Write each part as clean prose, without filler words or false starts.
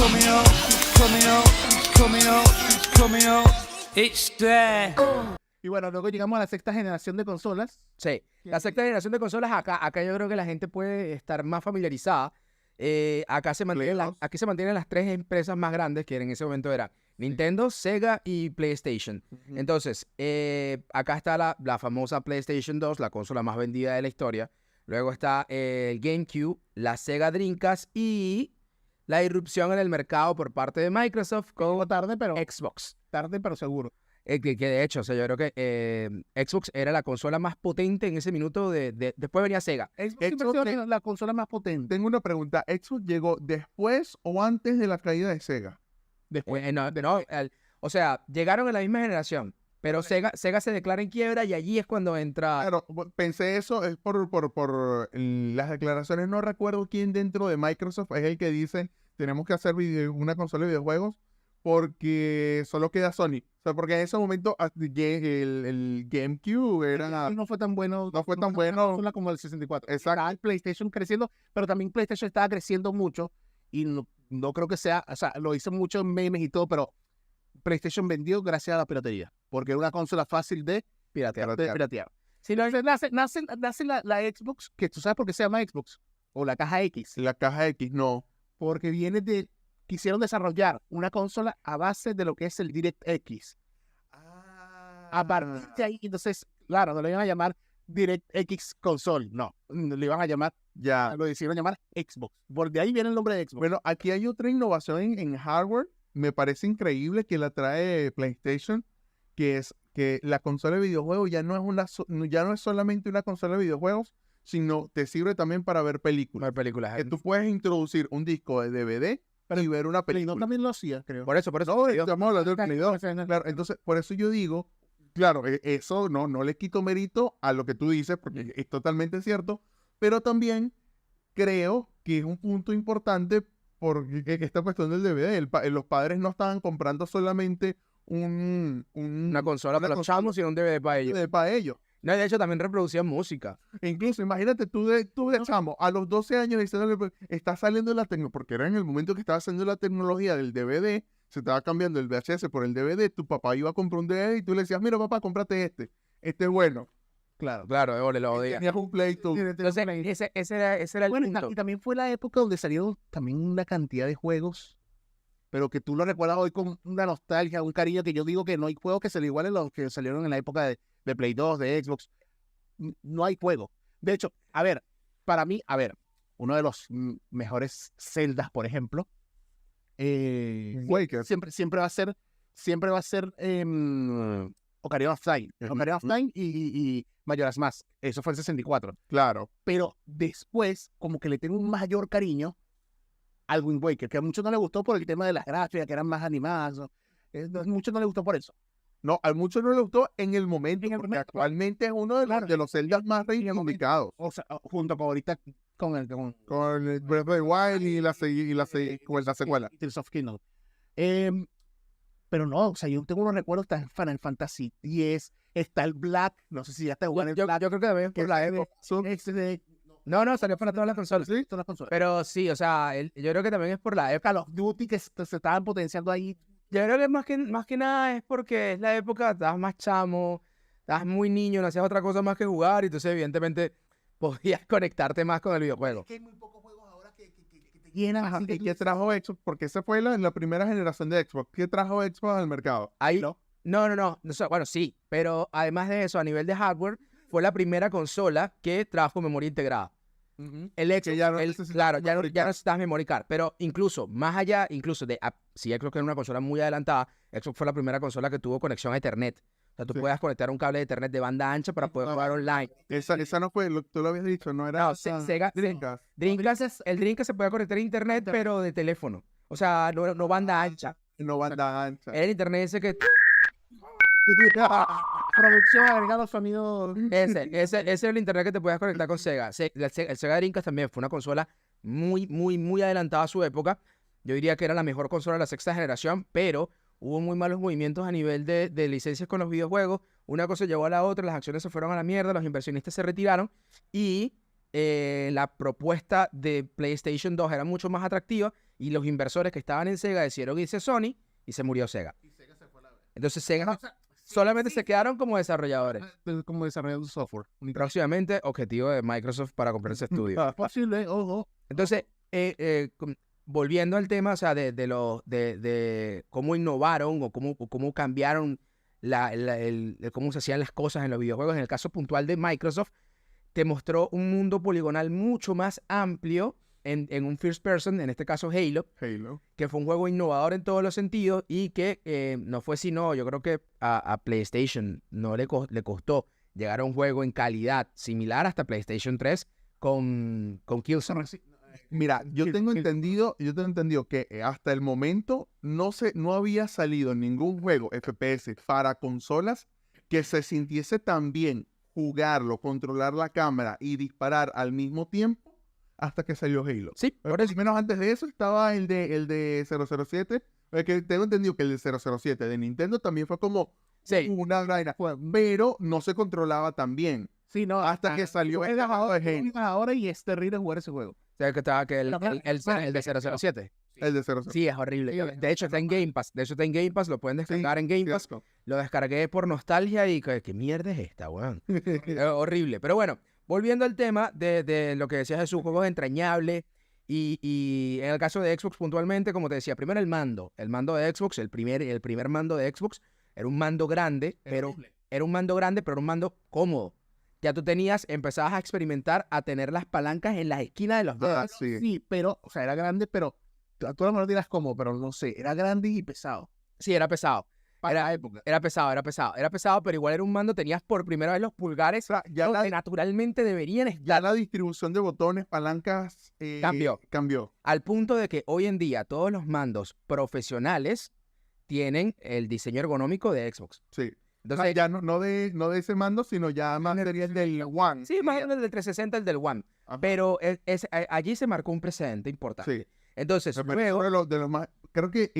coming up, it's coming up, it's coming up, it's coming up. It's there. Y bueno, luego llegamos a la sexta generación de consolas. Sí, la sexta generación de consolas acá yo creo que la gente puede estar más familiarizada. Aquí se mantienen las tres empresas más grandes que en ese momento eran Nintendo, Sega y PlayStation. Entonces, acá está la famosa PlayStation 2, la consola más vendida de la historia. Luego está el GameCube, la Sega Dreamcast y la irrupción en el mercado por parte de Microsoft con Tarde, pero Xbox. tarde, pero seguro. Que de hecho, o sea, yo creo que Xbox era la consola más potente en ese minuto. Después venía Sega. Xbox siempre ha sido la consola más potente. Tengo una pregunta. ¿Xbox llegó después o antes de la caída de Sega? Después. O sea, llegaron en la misma generación, pero Sega se declara en quiebra y allí es cuando entra. Claro, pensé eso, es por las declaraciones. No recuerdo quién dentro de Microsoft es el que dice tenemos que hacer una consola de videojuegos porque solo queda Sony. O sea, porque en ese momento el GameCube No fue tan bueno. No fue tan una bueno. consola como el 64. Exacto. Estaba el PlayStation creciendo, pero también PlayStation estaba creciendo mucho. Y no creo que sea, o sea, lo hice mucho en memes y todo, pero PlayStation vendió gracias a la piratería. Porque era una consola fácil de piratear. Sí, Entonces, nace la Xbox, que tú sabes por qué se llama Xbox, o la caja X. La caja X, no. Porque quisieron desarrollar una consola a base de lo que es el DirectX. A partir de ahí, entonces, claro, no le iban a llamar DirectX Console, no, le iban a llamar, Ya. lo decidieron llamar Xbox. Por de ahí viene el nombre de Xbox. Bueno, aquí hay otra innovación en hardware. Me parece increíble que la trae PlayStation, que es que la consola de videojuegos ya no es solamente una consola de videojuegos, sino te sirve también para ver películas. Que tú puedes introducir un disco de DVD y ver una Play película. no también lo hacía, creo. por eso. No, estamos hablando del Play 2. Claro, entonces, por eso yo digo, claro, eso no le quito mérito a lo que tú dices, porque es totalmente cierto, pero también creo que es un punto importante porque esta cuestión del DVD, los padres no estaban comprando solamente Una consola para los chamos y un DVD para ellos. para ellos. No, de hecho, también reproducían música. E incluso, imagínate tú de chamo, a los 12 años diciéndole, pues, está saliendo la tecnología, porque era en el momento que estaba haciendo la tecnología del DVD, se estaba cambiando el VHS por el DVD, tu papá iba a comprar un DVD y tú le decías, mira papá, cómprate este es bueno. Claro. Claro, lo odia. Tenías un Play tú. Entonces, ese era el Bueno, punto. y también fue la época donde salieron también una cantidad de juegos, pero que tú lo recuerdas hoy con una nostalgia, un cariño, que yo digo que no hay juegos que se le igualen a los que salieron en la época de Play 2, de Xbox. No hay juego. De hecho, para mí, uno de los mejores Zeldas, por ejemplo, Waker. siempre va a ser Ocarina of Time. Ocarina of Time y Majora's Mask. Eso fue el 64. Claro. Pero después, como que le tengo un mayor cariño al Wind Waker, que a muchos no les gustó por el tema de las gráficas, que eran más animadas. A muchos no les gustó por eso. No, a muchos no les gustó en el momento, En el porque momento. actualmente es uno de los Zeldas más reivindicados. O sea, junto con ahorita con Con el Breath of the Wild y la secuela. y Tears of Kingdom. Pero no, o sea, yo tengo unos recuerdos, está en Final Fantasy X, está el Black, no sé si ya está jugando Yo el Black. creo que también por la época. No, salió para todas las consolas. Sí, todas las consolas. Pero sí, o sea, yo creo que también es por la época. Call of Duty que se estaban potenciando ahí. Yo creo que más que nada es porque es la época, estabas más chamo, estabas muy niño, no hacías otra cosa más que jugar, y entonces evidentemente podías conectarte más con el videojuego. Es que hay muy pocos juegos ahora que te llenan. Ajá, así que ¿y tú qué dices, trajo Xbox? Porque esa fue la primera generación de Xbox. ¿Qué trajo Xbox al mercado? Ahí, ¿no? no, bueno, sí, pero además de eso, a nivel de hardware, fue la primera consola que trajo memoria integrada. El Xbox, Que ya no necesitaba claro, ya no memory card. necesitas memory card, pero incluso más allá, si Xbox era una consola muy adelantada, Xbox fue la primera consola que tuvo conexión a Ethernet. O sea, tú Sí. puedas conectar un cable de Ethernet de banda ancha para poder jugar online. Esa no fue, tú lo habías dicho, no era No, Sega, Dreamcast. el Dreamcast se puede conectar a Internet, pero de teléfono. O sea, no banda ancha. No banda ancha. Era el Internet ese que... Producción agregado sonido. Ese es el internet que te puedes conectar con Sega. El Sega Dreamcast también fue una consola muy adelantada a su época. Yo diría que era la mejor consola de la sexta generación, pero hubo muy malos movimientos a nivel de licencias con los videojuegos. Una cosa llevó a la otra, las acciones se fueron a la mierda, los inversionistas se retiraron y la propuesta de PlayStation 2 era mucho más atractiva y los inversores que estaban en Sega decidieron irse a Sony y se murió Sega. Entonces Sega solamente se quedaron como desarrolladores. Como desarrollador de software. Próximamente, objetivo de Microsoft para comprar ese estudio. Posible, ojo. Entonces, volviendo al tema, o sea, de cómo innovaron o cómo cambiaron cómo se hacían las cosas en los videojuegos, en el caso puntual de Microsoft, te mostró un mundo poligonal mucho más amplio en un first person, en este caso Halo, que fue un juego innovador en todos los sentidos y que no fue sino, yo creo que a PlayStation no le costó llegar a un juego en calidad similar hasta PlayStation 3 con Killzone. Mira, yo tengo entendido que hasta el momento no había salido ningún juego FPS para consolas que se sintiese tan bien jugarlo, controlar la cámara y disparar al mismo tiempo hasta que salió Halo. Sí, Por eso, menos antes de eso estaba el de 007, que tengo entendido que el de 007 de Nintendo también fue como sí. una vaina, pero no se controlaba tan bien. Sí, no. Hasta que salió este juego de Halo. Juegas ahora y es terrible jugar ese juego. O sea, que estaba que el de 007. El de 007. Sí, es horrible. De hecho, está en Game Pass. Lo pueden descargar en Game Pass. cierto. Lo descargué por nostalgia y ¿qué mierda es esta, weón? Horrible. Pero bueno, volviendo al tema de lo que decías de sus juegos entrañables y en el caso de Xbox puntualmente, como te decía, primero el mando. El mando de Xbox, el primer mando de Xbox, era un mando grande, pero era un mando cómodo. Ya tú empezabas a experimentar a tener las palancas en las esquinas de los dedos. Sí, pero, o sea, era grande, pero tú a lo mejor dirás cómo, pero no sé, era grande y pesado. Sí, era pesado. Para la época. Era pesado, pero igual era un mando, tenías por primera vez los pulgares, O sea, ya donde naturalmente deberían ya estar, la distribución de botones, palancas, cambió. al punto de que hoy en día todos los mandos profesionales tienen el diseño ergonómico de Xbox. Sí. Entonces, Ya no de ese mando, sino ya más sería el del One. sí, más o menos el del 360, el del One. Ajá. Pero allí se marcó un precedente importante. Sí. Entonces, Me luego, parece de los más, creo que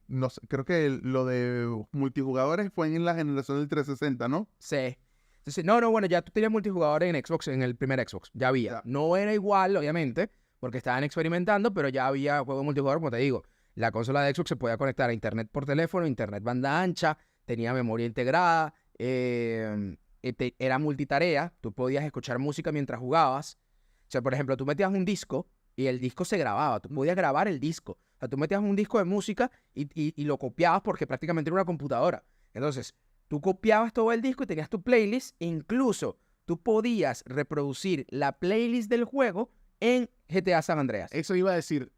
no sé, creo que lo de multijugadores fue en la generación del 360, ¿no? sí. Entonces, no, bueno, ya tú tenías multijugador en Xbox, en el primer Xbox. Ya había. Ya. No era igual, obviamente, porque estaban experimentando, pero ya había juego multijugador, como te digo. La consola de Xbox se podía conectar a internet por teléfono, internet banda ancha, tenía memoria integrada, era multitarea, tú podías escuchar música mientras jugabas. O sea, por ejemplo, tú metías un disco y el disco se grababa, tú podías grabar el disco. O sea, tú metías un disco de música y lo copiabas porque prácticamente era una computadora. Entonces, tú copiabas todo el disco y tenías tu playlist, incluso tú podías reproducir la playlist del juego en GTA San Andreas. Eso iba a decir.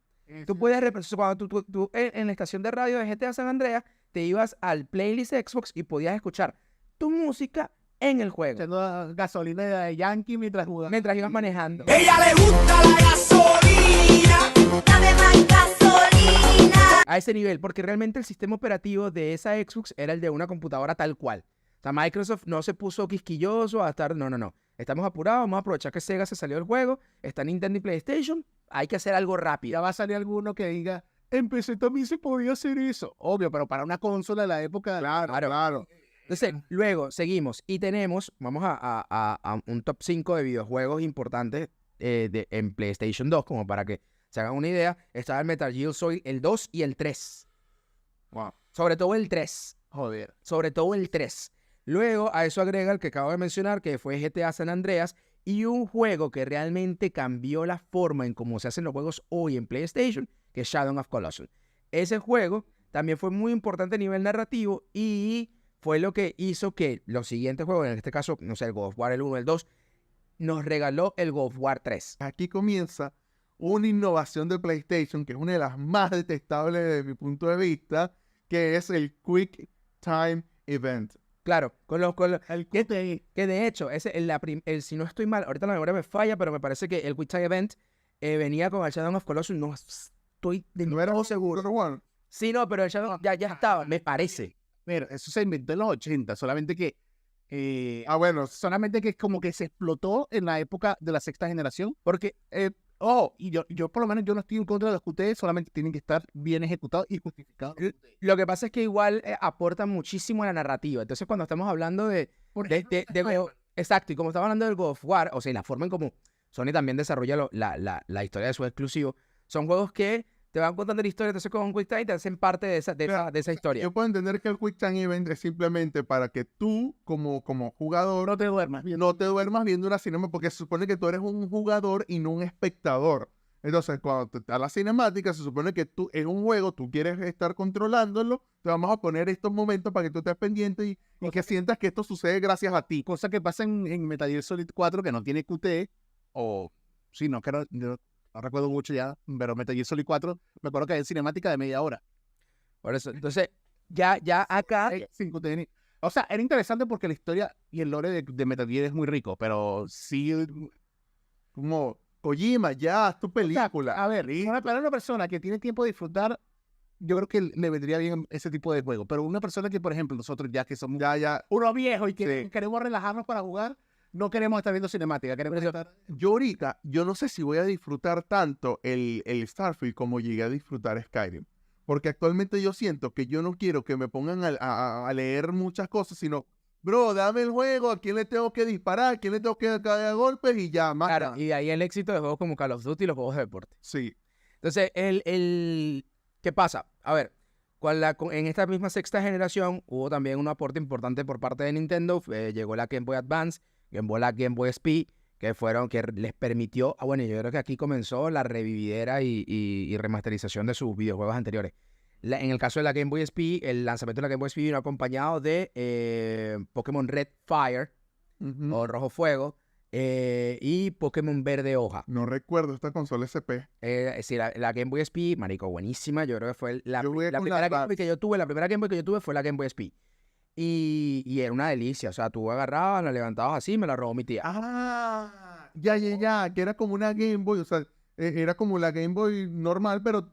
Tú puedes reproducir, cuando tú en la estación de radio de GTA San Andreas, te ibas al playlist de Xbox y podías escuchar tu música en el juego, Echando gasolina de Yankee mientras jugaba. mientras ibas manejando. Ella le gusta la gasolina. Dame más gasolina. A ese nivel, porque realmente el sistema operativo de esa Xbox era el de una computadora tal cual. O sea, Microsoft no se puso quisquilloso a estar, no. Estamos apurados, vamos a aprovechar que Sega se salió del juego, está Nintendo y PlayStation, hay que hacer algo rápido. Ya va a salir alguno que diga, en PC también se podía hacer eso. Obvio, pero para una consola de la época. Claro. Entonces, luego seguimos y tenemos, vamos a un top 5 de videojuegos importantes en PlayStation 2, como para que se hagan una idea. Estaba el Metal Gear Solid, el 2 y el 3. Wow. Sobre todo el 3. Joder. Sobre todo el 3. Luego a eso agrega el que acabo de mencionar, que fue GTA San Andreas, y un juego que realmente cambió la forma en cómo se hacen los juegos hoy en PlayStation, que es Shadow of Colossus. Ese juego también fue muy importante a nivel narrativo y fue lo que hizo que los siguientes juegos, en este caso, no sé, el God of War el 1, el 2, nos regaló el God of War 3. Aquí comienza una innovación de PlayStation, que es una de las más detestables desde mi punto de vista, que es el Quick Time Event. Claro, El que que de hecho, si no estoy mal, ahorita la memoria me falla, pero me parece que el Quick Time Event venía con el Shadow of Colossus, no estoy de ¿No era todo un seguro. God of War? Sí, no, pero el Shadow ya estaba, me parece. Mira, eso se inventó en los 80, solamente que Bueno, solamente que como que se explotó en la época de la sexta generación, porque, y yo por lo menos yo no estoy en contra de los que ustedes, solamente tienen que estar bien ejecutados y justificados. Lo que pasa es que igual aporta muchísimo a la narrativa. Entonces, cuando estamos hablando exacto, y como estamos hablando del God of War, o sea, y la forma en cómo Sony también desarrolla la historia de sus exclusivos, son juegos que te van contando la historia, entonces con un Quick Time te hacen parte de esa historia. Yo puedo entender que el Quick Time Event es simplemente para que tú, como jugador, No te duermas. Bien. no te duermas viendo una cinemática, porque se supone que tú eres un jugador y no un espectador. Entonces, cuando te da la cinemática, se supone que tú, en un juego, tú quieres estar controlándolo, te vamos a poner estos momentos para que tú estés pendiente y que sientas que esto sucede gracias a ti. Cosa que pasa en Metal Gear Solid 4 que no tiene QT, o sí, no, no recuerdo mucho ya, pero Metal Gear Solid 4 me acuerdo que hay cinemática de media hora. Por eso, entonces, ya acá, Sin QT. O sea, era interesante porque la historia y el lore de Metal Gear es muy rico, pero sí. Como, Kojima, ya, haz tu película. A ver, para una persona que tiene tiempo de disfrutar, yo creo que le vendría bien ese tipo de juego. Pero una persona que, por ejemplo, nosotros ya que somos unos viejos y que Sí. queremos relajarnos para jugar, no queremos estar viendo cinemática, queremos estar... Yo ahorita, yo no sé si voy a disfrutar tanto el Starfield como llegué a disfrutar Skyrim. Porque actualmente yo siento que yo no quiero que me pongan a leer muchas cosas, sino, bro, dame el juego, a quién le tengo que disparar, a quién le tengo que caer a golpes y ya, más claro, nada. y de ahí el éxito de juegos como Call of Duty y los juegos de deporte. Sí. Entonces, ¿qué pasa? A ver, en esta misma sexta generación hubo también un aporte importante por parte de Nintendo. Llegó la Game Boy Advance, llegó la Game Boy SP, que les permitió, bueno, yo creo que aquí comenzó la revividera y remasterización de sus videojuegos anteriores. En el caso de la Game Boy SP, el lanzamiento de la Game Boy SP vino acompañado de Pokémon Red Fire, Ujú. o Rojo Fuego, y Pokémon Verde Hoja. No recuerdo esta consola SP. Sí, la Game Boy SP, marico, buenísima. Yo creo que fue la Yo jugué con primera la Game Boy que yo tuve. La primera Game Boy que yo tuve fue la Game Boy SP. Y era una delicia. O sea, tú agarrabas, la levantabas así, me la robó mi tía. Ah, ya, que era como una Game Boy, o sea, era como la Game Boy normal, pero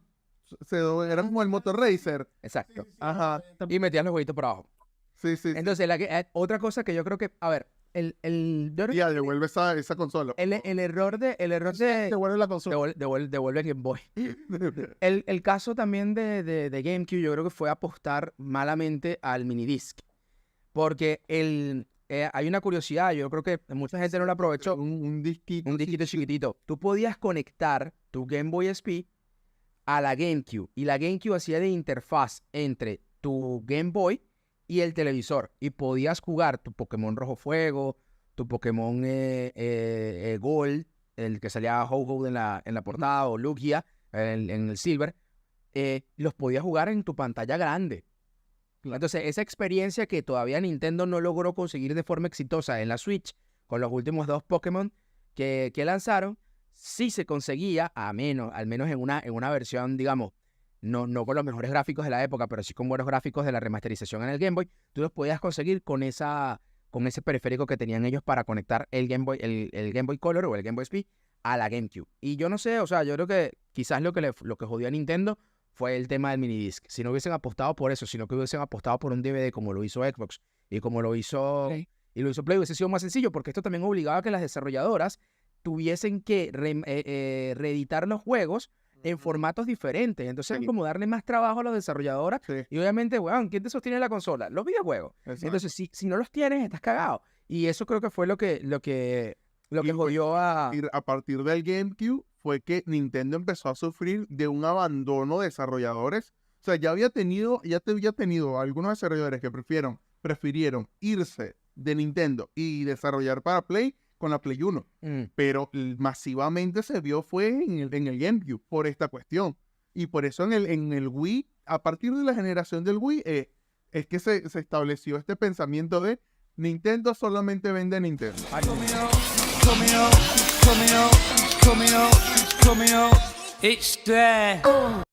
era como el Motor Racer. Exacto. Ajá, Y metías los huevitos por abajo. sí. Entonces, otra cosa que yo creo que, a ver, yo creo Ya, devuelve esa consola. el error de Te vuelve la consola. devuelve Game Boy. El caso también de GameCube, yo creo que fue apostar malamente al minidisc. Porque hay una curiosidad, yo creo que mucha gente no lo aprovechó. Un disquito. Un disquito chiquitito. Tú podías conectar tu Game Boy SP a la GameCube. Y la GameCube hacía de interfaz entre tu Game Boy y el televisor. Y podías jugar tu Pokémon Rojo Fuego, tu Pokémon Gold, el que salía Ho-Ho en la portada, o Lugia en el Silver. Los podías jugar en tu pantalla grande. Entonces, esa experiencia que todavía Nintendo no logró conseguir de forma exitosa en la Switch, con los últimos 2 Pokémon que lanzaron, sí se conseguía, al menos en una versión, digamos, no con los mejores gráficos de la época, pero sí con buenos gráficos de la remasterización en el Game Boy. Tú los podías conseguir con ese periférico que tenían ellos para conectar el Game Boy, el Game Boy Color o el Game Boy SP a la GameCube. Y yo no sé, o sea, yo creo que quizás lo que jodió a Nintendo fue el tema del minidisc. Si no hubiesen apostado por eso, sino que hubiesen apostado por un DVD como lo hizo Xbox y como lo hizo Play, hubiese sido más sencillo, porque esto también obligaba a que las desarrolladoras tuviesen que reeditar los juegos en formatos diferentes. Entonces, Sí. como darle más trabajo a las desarrolladoras. Sí, Y obviamente, weón, ¿quién te sostiene la consola? Los videojuegos. exacto. Entonces, si no los tienes, estás cagado. Y eso creo que fue lo que Y jodió a... A partir del GameCube fue que Nintendo empezó a sufrir de un abandono de desarrolladores. O sea, ya había tenido algunos desarrolladores que prefirieron irse de Nintendo y desarrollar para Play con la Play 1. Pero masivamente se vio fue en el GameCube por esta cuestión. Y por eso en el Wii, a partir de la generación del Wii, es que se estableció este pensamiento de Nintendo solamente vende Nintendo. Coming up. It's there.